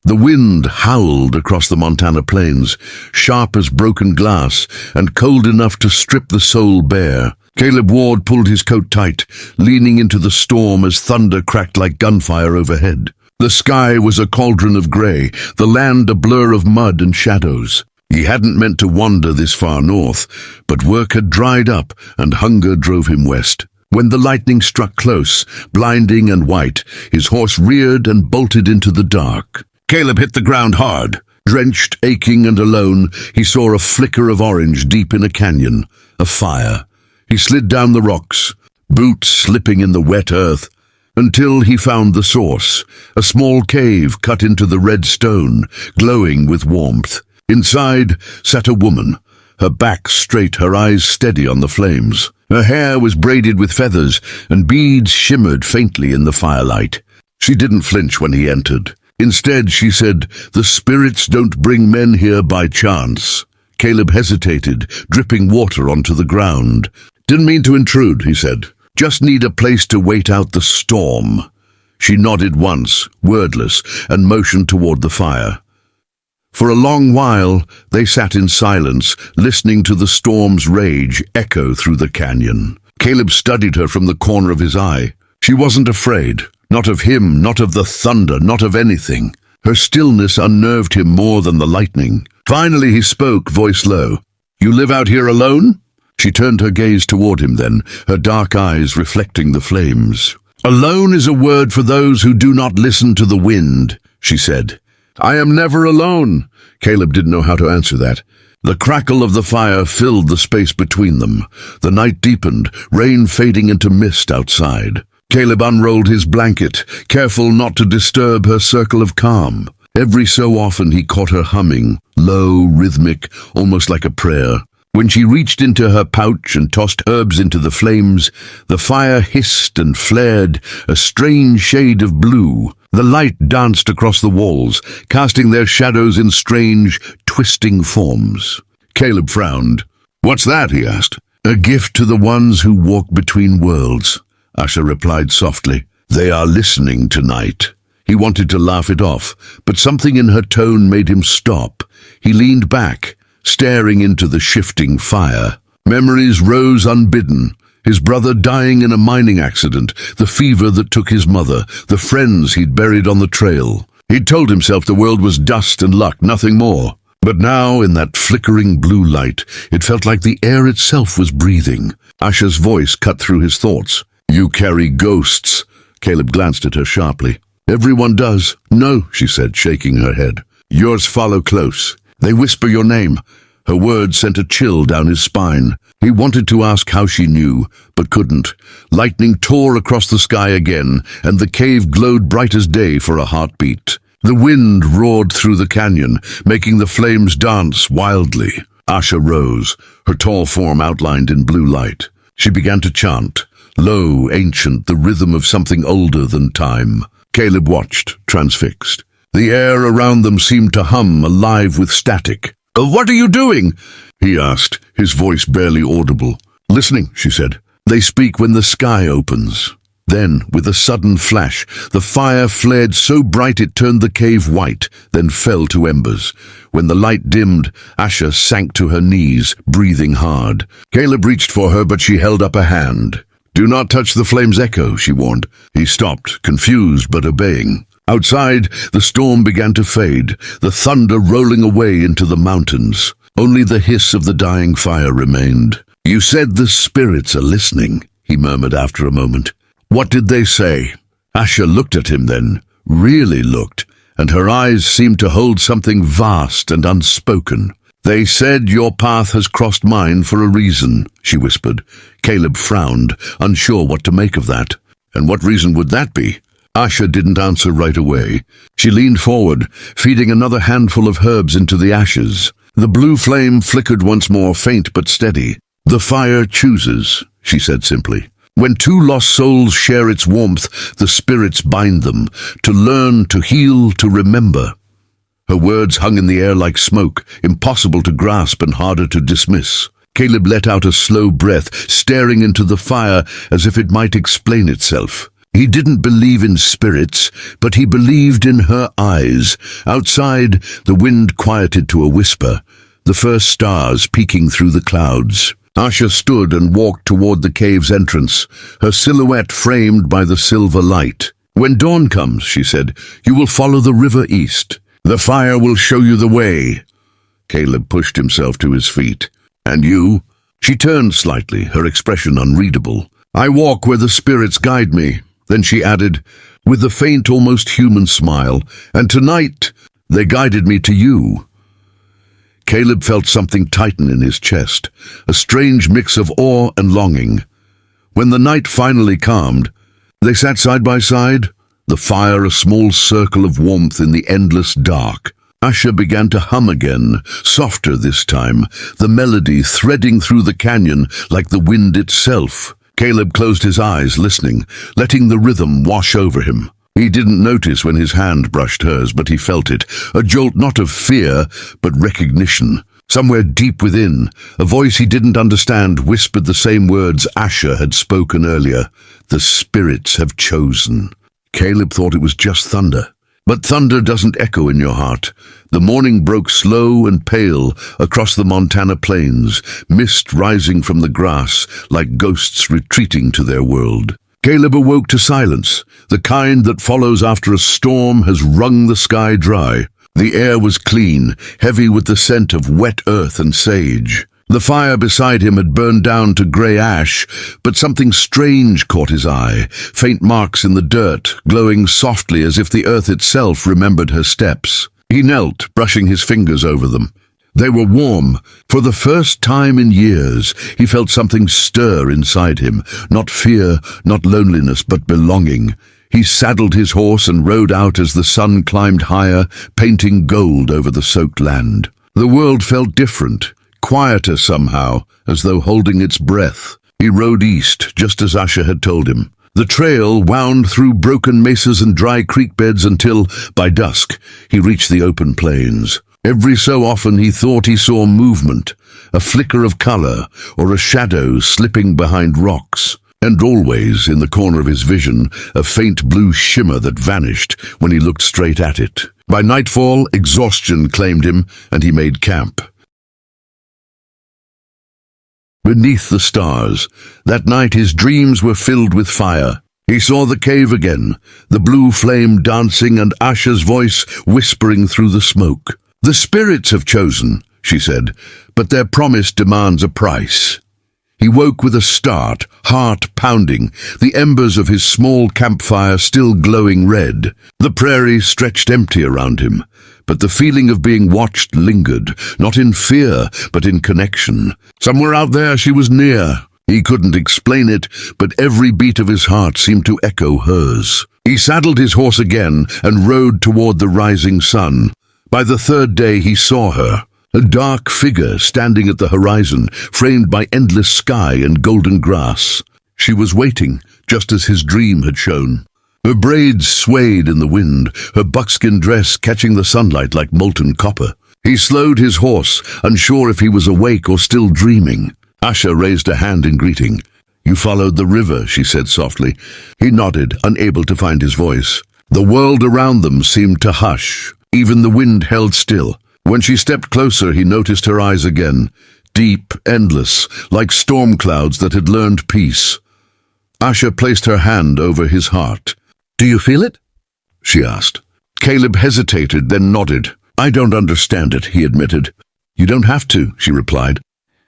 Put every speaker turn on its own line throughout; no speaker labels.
The wind howled across the Montana plains, sharp as broken glass and cold enough to strip the soul bare. Caleb Ward pulled his coat tight, leaning into the storm as thunder cracked like gunfire overhead. The sky was a cauldron of grey, the land a blur of mud and shadows. He hadn't meant to wander this far north, but work had dried up and hunger drove him west. When the lightning struck close, blinding and white, his horse reared and bolted into the dark. Caleb hit the ground hard. Drenched, aching and alone, he saw a flicker of orange deep in a canyon, a fire. He slid down the rocks, boots slipping in the wet earth, until he found the source, a small cave cut into the red stone, glowing with warmth. Inside sat a woman, her back straight, her eyes steady on the flames. Her hair was braided with feathers, and beads shimmered faintly in the firelight. She didn't flinch when he entered. Instead, she said, "The spirits don't bring men here by chance." Caleb hesitated, dripping water onto the ground. "Didn't mean to intrude," he said. "Just need a place to wait out the storm." She nodded once, wordless, and motioned toward the fire. For a long while, they sat in silence, listening to the storm's rage echo through the canyon. Caleb studied her from the corner of his eye. She wasn't afraid. Not of him, not of the thunder, not of anything. Her stillness unnerved him more than the lightning. Finally he spoke, voice low. "You live out here alone?" She turned her gaze toward him then, her dark eyes reflecting the flames. "Alone is a word for those who do not listen to the wind," she said. "I am never alone." Caleb didn't know how to answer that. The crackle of the fire filled the space between them. The night deepened, rain fading into mist outside. Caleb unrolled his blanket, careful not to disturb her circle of calm. Every so often he caught her humming, low, rhythmic, almost like a prayer. When she reached into her pouch and tossed herbs into the flames, the fire hissed and flared, a strange shade of blue. The light danced across the walls, casting their shadows in strange, twisting forms. Caleb frowned. "What's that?" he asked. "A gift to the ones who walk between worlds," Asha replied softly. "They are listening tonight." He wanted to laugh it off, but something in her tone made him stop. He leaned back, staring into the shifting fire. Memories rose unbidden. His brother dying in a mining accident, the fever that took his mother, the friends he'd buried on the trail. He'd told himself the world was dust and luck, nothing more. But now, in that flickering blue light, it felt like the air itself was breathing. Asha's voice cut through his thoughts. "You carry ghosts." Caleb glanced at her sharply. "Everyone does." "No," she said, shaking her head. "Yours follow close. They whisper your name." Her words sent a chill down his spine. He wanted to ask how she knew, but couldn't. Lightning tore across the sky again, and the cave glowed bright as day for a heartbeat. The wind roared through the canyon, making the flames dance wildly. Asha rose, her tall form outlined in blue light. She began to chant, low, ancient, the rhythm of something older than time. Caleb watched, transfixed. The air around them seemed to hum, alive with static. "What are you doing?" he asked, his voice barely audible. "Listening," she said. "They speak when the sky opens." Then, with a sudden flash, the fire flared so bright it turned the cave white, then fell to embers. When the light dimmed, Asha sank to her knees, breathing hard. Caleb reached for her, but she held up a hand. "Do not touch the flame's echo," she warned. He stopped, confused but obeying. Outside, the storm began to fade, the thunder rolling away into the mountains. Only the hiss of the dying fire remained. "You said the spirits are listening," he murmured after a moment. "What did they say?" Asha looked at him then, really looked, and her eyes seemed to hold something vast and unspoken. "They said your path has crossed mine for a reason," she whispered. Caleb frowned, unsure what to make of that. "And what reason would that be?" Asha didn't answer right away. She leaned forward, feeding another handful of herbs into the ashes. The blue flame flickered once more, faint but steady. "The fire chooses," she said simply. "When two lost souls share its warmth, the spirits bind them, to learn, to heal, to remember." Her words hung in the air like smoke, impossible to grasp and harder to dismiss. Caleb let out a slow breath, staring into the fire as if it might explain itself. He didn't believe in spirits, but he believed in her eyes. Outside, the wind quieted to a whisper, the first stars peeking through the clouds. Asha stood and walked toward the cave's entrance, her silhouette framed by the silver light. "When dawn comes," she said, "you will follow the river east. The fire will show you the way." Caleb pushed himself to his feet. "And you?" She turned slightly, her expression unreadable. "I walk where the spirits guide me." Then she added, with a faint, almost human smile, "And tonight they guided me to you." Caleb felt something tighten in his chest, a strange mix of awe and longing. When the night finally calmed, they sat side by side, the fire a small circle of warmth in the endless dark. Asha began to hum again, softer this time, the melody threading through the canyon like the wind itself. Caleb closed his eyes, listening, letting the rhythm wash over him. He didn't notice when his hand brushed hers, but he felt it, a jolt not of fear, but recognition. Somewhere deep within, a voice he didn't understand whispered the same words Asha had spoken earlier. "The spirits have chosen." Caleb thought it was just thunder. But thunder doesn't echo in your heart. The morning broke slow and pale across the Montana plains, mist rising from the grass like ghosts retreating to their world. Caleb awoke to silence, the kind that follows after a storm has wrung the sky dry. The air was clean, heavy with the scent of wet earth and sage. The fire beside him had burned down to grey ash, but something strange caught his eye, faint marks in the dirt, glowing softly as if the earth itself remembered her steps. He knelt, brushing his fingers over them. They were warm. For the first time in years, he felt something stir inside him, not fear, not loneliness, but belonging. He saddled his horse and rode out as the sun climbed higher, painting gold over the soaked land. The world felt different. Quieter somehow, as though holding its breath. He rode east, just as Asha had told him. The trail wound through broken mesas and dry creek beds until, by dusk, he reached the open plains. Every so often he thought he saw movement, a flicker of color, or a shadow slipping behind rocks. And always, in the corner of his vision, a faint blue shimmer that vanished when he looked straight at it. By nightfall, exhaustion claimed him, and he made camp. Beneath the stars, that night his dreams were filled with fire. He saw the cave again, the blue flame dancing and Asha's voice whispering through the smoke. "The spirits have chosen," she said, "but their promise demands a price." He woke with a start, heart pounding, the embers of his small campfire still glowing red. The prairie stretched empty around him, but the feeling of being watched lingered, not in fear, but in connection. Somewhere out there she was near. He couldn't explain it, but every beat of his heart seemed to echo hers. He saddled his horse again and rode toward the rising sun. By the third day he saw her, a dark figure standing at the horizon, framed by endless sky and golden grass. She was waiting, just as his dream had shown. Her braids swayed in the wind, her buckskin dress catching the sunlight like molten copper. He slowed his horse, unsure if he was awake or still dreaming. Asha raised a hand in greeting. "You followed the river," she said softly. He nodded, unable to find his voice. The world around them seemed to hush. Even the wind held still. When she stepped closer, he noticed her eyes again, deep, endless, like storm clouds that had learned peace. Asha placed her hand over his heart. "Do you feel it?" she asked. Caleb hesitated, then nodded. "I don't understand it," he admitted. "You don't have to," she replied.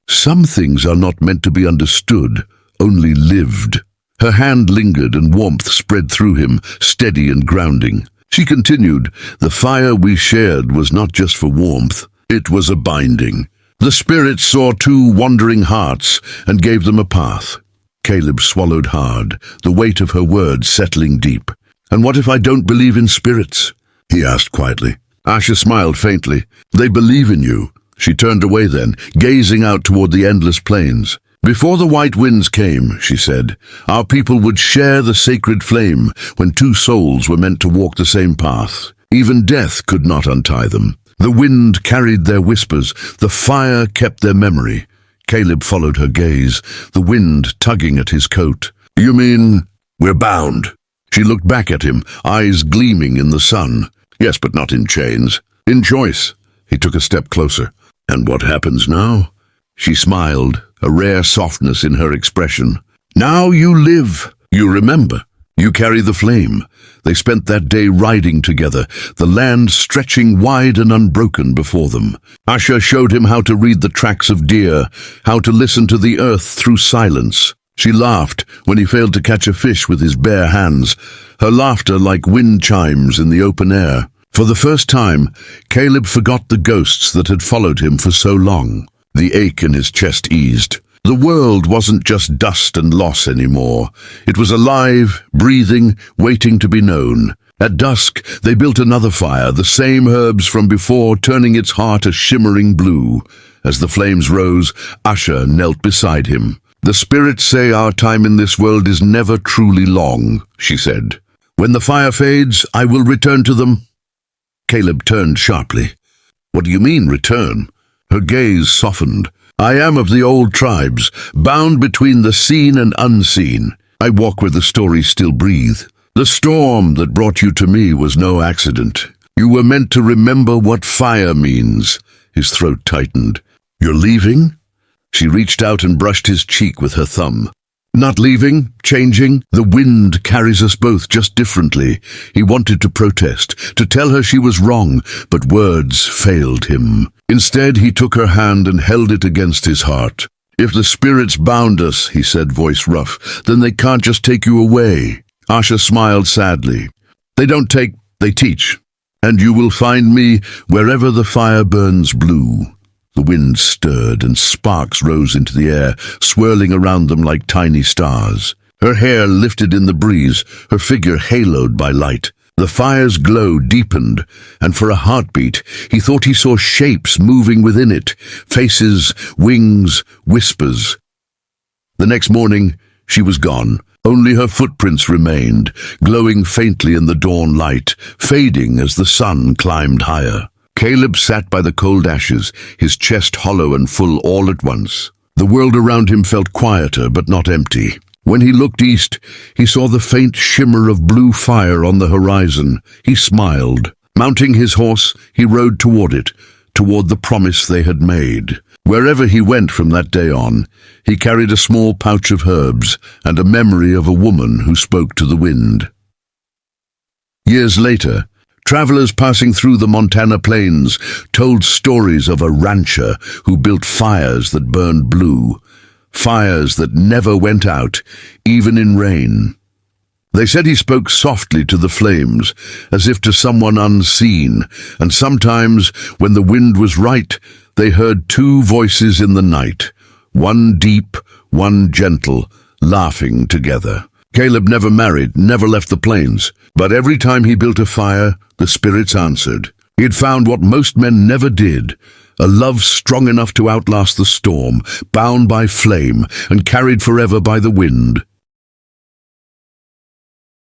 "Some things are not meant to be understood, only lived." Her hand lingered and warmth spread through him, steady and grounding. She continued, "The fire we shared was not just for warmth, it was a binding. The spirits saw two wandering hearts and gave them a path." Caleb swallowed hard, the weight of her words settling deep. "And what if I don't believe in spirits?" he asked quietly. Asha smiled faintly. "They believe in you." She turned away then, gazing out toward the endless plains. "Before the white winds came," she said, "our people would share the sacred flame when two souls were meant to walk the same path. Even death could not untie them. The wind carried their whispers, the fire kept their memory." Caleb followed her gaze, the wind tugging at his coat. "You mean we're bound?" She looked back at him, eyes gleaming in the sun. Yes, but not in chains. In choice. He took a step closer. And what happens now? She smiled, a rare softness in her expression. Now you live. You remember. You carry the flame. They spent that day riding together, the land stretching wide and unbroken before them. Asha showed him how to read the tracks of deer, how to listen to the earth through silence. She laughed when he failed to catch a fish with his bare hands, her laughter like wind chimes in the open air. For the first time, Caleb forgot the ghosts that had followed him for so long. The ache in his chest eased. The world wasn't just dust and loss anymore. It was alive, breathing, waiting to be known. At dusk, they built another fire, the same herbs from before, turning its heart a shimmering blue. As the flames rose, Asha knelt beside him. The spirits say our time in this world is never truly long, she said. When the fire fades, I will return to them. Caleb turned sharply. What do you mean, return? Her gaze softened. I am of the old tribes, bound between the seen and unseen. I walk where the stories still breathe. The storm that brought you to me was no accident. You were meant to remember what fire means. His throat tightened. You're leaving? She reached out and brushed his cheek with her thumb. Not leaving, changing. The wind carries us both just differently. He wanted to protest, to tell her she was wrong, but words failed him. Instead, he took her hand and held it against his heart. If the spirits bound us, he said, voice rough, then they can't just take you away. Asha smiled sadly. They don't take, they teach. And you will find me wherever the fire burns blue. The wind stirred and sparks rose into the air, swirling around them like tiny stars. Her hair lifted in the breeze, her figure haloed by light. The fire's glow deepened, and for a heartbeat, he thought he saw shapes moving within it, faces, wings, whispers. The next morning, she was gone. Only her footprints remained, glowing faintly in the dawn light, fading as the sun climbed higher. Caleb sat by the cold ashes, his chest hollow and full all at once. The world around him felt quieter, but not empty. When he looked east, he saw the faint shimmer of blue fire on the horizon. He smiled. Mounting his horse, he rode toward it, toward the promise they had made. Wherever he went from that day on, he carried a small pouch of herbs and a memory of a woman who spoke to the wind. Years later, travelers passing through the Montana plains told stories of a rancher who built fires that burned blue, fires that never went out, even in rain. They said he spoke softly to the flames, as if to someone unseen, and sometimes, when the wind was right, they heard two voices in the night, one deep, one gentle, laughing together. Caleb never married, never left the plains, but every time he built a fire, the spirits answered. He had found what most men never did, a love strong enough to outlast the storm, bound by flame and carried forever by the wind.